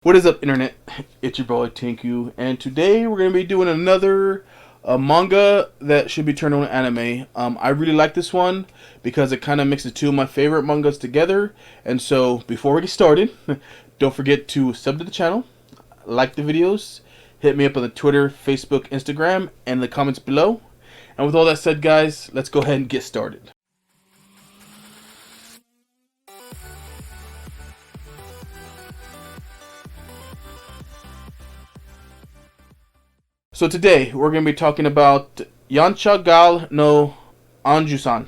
What is up, internet? It's your boy Tanku, and today we're gonna be doing another manga that should be turned into anime. I really like this one because it kind of mixes two of my favorite mangas together. And so, before we get started, don't forget to sub to the channel, like the videos, hit me up on the Twitter, Facebook, Instagram, and the comments below. And with all that said, guys, let's go ahead and get started. So today we're going to be talking about Yancha Gal no Anjou-san.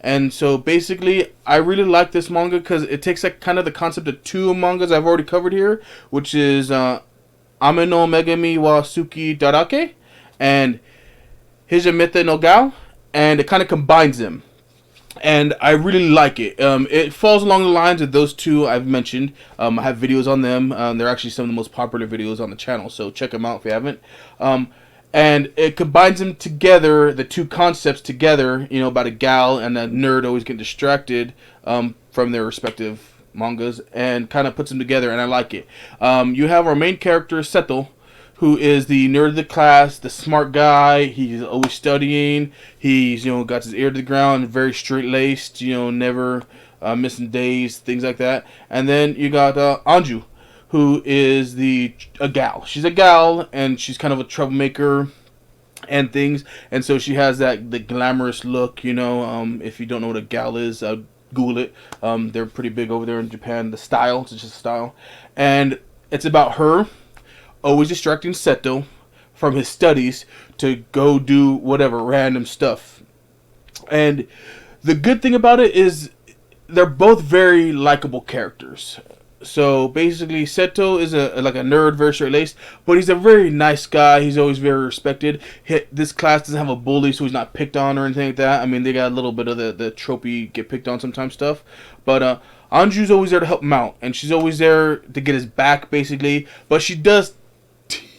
And so basically I really like this manga because it takes like kind of the concept of two mangas I've already covered here, which is Ame no Megami wa Suki Darake and Hijamete no Gal, and it kind of combines them. And I really like it. It falls along the lines of those two I've mentioned. I have videos on them. They're actually some of the most popular videos on the channel, so check them out if you haven't. And it combines them together, the two concepts together, you know, about a gal and a nerd always getting distracted from their respective mangas, and kind of puts them together, and I like it. You have our main character, Seto, who is the nerd of the class, the smart guy. He's always studying. He's, you know, got his ear to the ground, very straight-laced, you know, never missing days, things like that. And then you got Anjou, who is a gal. She's a gal, and she's kind of a troublemaker and things. And so she has the glamorous look, you know. If you don't know what a gal is, Google it. They're pretty big over there in Japan. The style, it's just a style. And it's about her always distracting Seto from his studies to go do whatever random stuff. And the good thing about it is they're both very likable characters. So basically Seto is like a nerd, very straight laced, but he's a very nice guy. He's always very respected. This class doesn't have a bully, so he's not picked on or anything like that. I mean, they got a little bit of the tropey get picked on sometimes stuff, but Anju's always there to help him out, and she's always there to get his back basically. But she does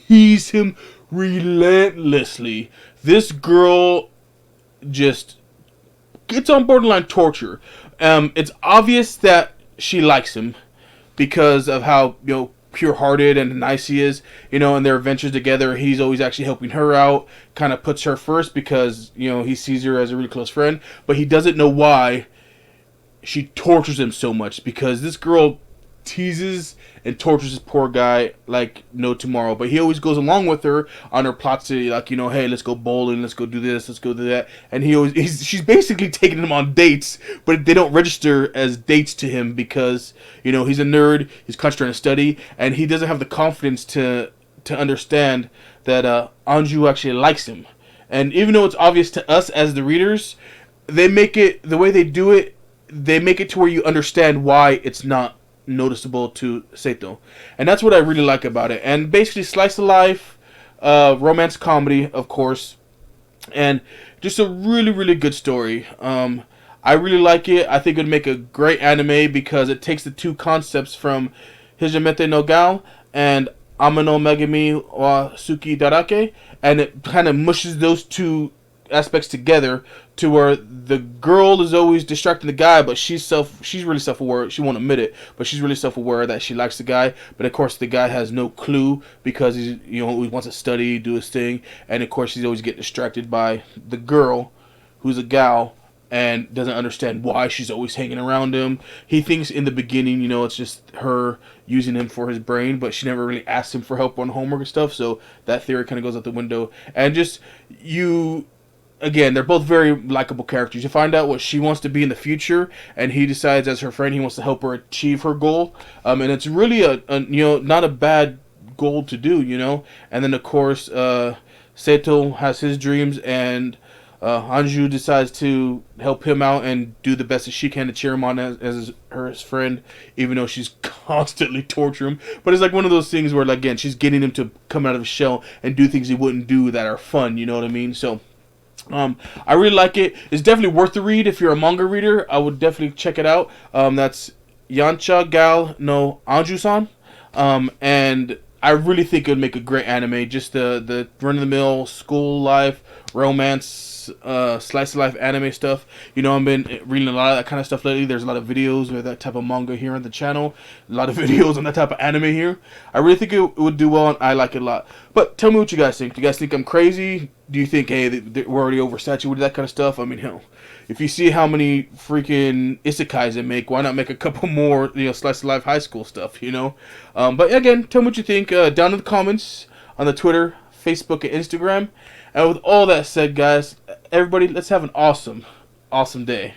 tease him relentlessly. This girl just gets on borderline torture. It's obvious that she likes him because of how, you know, pure-hearted and nice he is, you know, in their adventures together. He's always actually helping her out, kind of puts her first because, you know, he sees her as a really close friend, but he doesn't know why she tortures him so much, because this girl teases and tortures this poor guy like no tomorrow. But he always goes along with her on her plots to, like, you know, hey, let's go bowling, let's go do this, let's go do that. And she's basically taking him on dates, but they don't register as dates to him because, you know, he's a nerd, he's concentrating on study, and he doesn't have the confidence to understand that Anjou actually likes him. And even though it's obvious to us as the readers, they make it, the way they do it, they make it to where you understand why it's not noticeable to Seto. And that's what I really like about it. And basically slice of life, romance comedy, of course, and just a really, really good story. I really like it. I think it would make a great anime because it takes the two concepts from Hijamete no Gal and Ame no Megami wa Suki Darake, and it kind of mushes those two aspects together to where the girl is always distracting the guy, but she's really self-aware. She won't admit it, but she's really self-aware that she likes the guy. But of course the guy has no clue because he's, you know, he wants to study, do his thing, and of course he's always getting distracted by the girl who's a gal and doesn't understand why she's always hanging around him. He thinks in the beginning, you know, it's just her using him for his brain, but she never really asks him for help on homework and stuff, so that theory kind of goes out the window. And just, again, they're both very likable characters. You find out what she wants to be in the future, and he decides as her friend he wants to help her achieve her goal. And it's really a you know, not a bad goal to do, you know. And then of course Seto has his dreams, and Anjou decides to help him out and do the best that she can to cheer him on as his friend, even though she's constantly torturing him. But it's like one of those things where, like, again, she's getting him to come out of his shell and do things he wouldn't do that are fun, you know what I mean? So I really like it. It's definitely worth the read if you're a manga reader. I would definitely check it out. That's Yancha Gal no Anjou-san. And I really think it would make a great anime. Just the run-of-the-mill school life, romance, slice of life anime stuff. You know, I've been reading a lot of that kind of stuff lately. There's a lot of videos with that type of manga here on the channel. A lot of videos on that type of anime here. I really think it would do well, and I like it a lot. But tell me what you guys think. Do you guys think I'm crazy? Do you think, hey, we're already oversaturated with that kind of stuff? I mean, hell, if you see how many freaking isekais they make, why not make a couple more, slice of life high school stuff, But again, tell me what you think down in the comments on the Twitter, Facebook, and Instagram. And with all that said, guys, everybody, let's have an awesome, awesome day.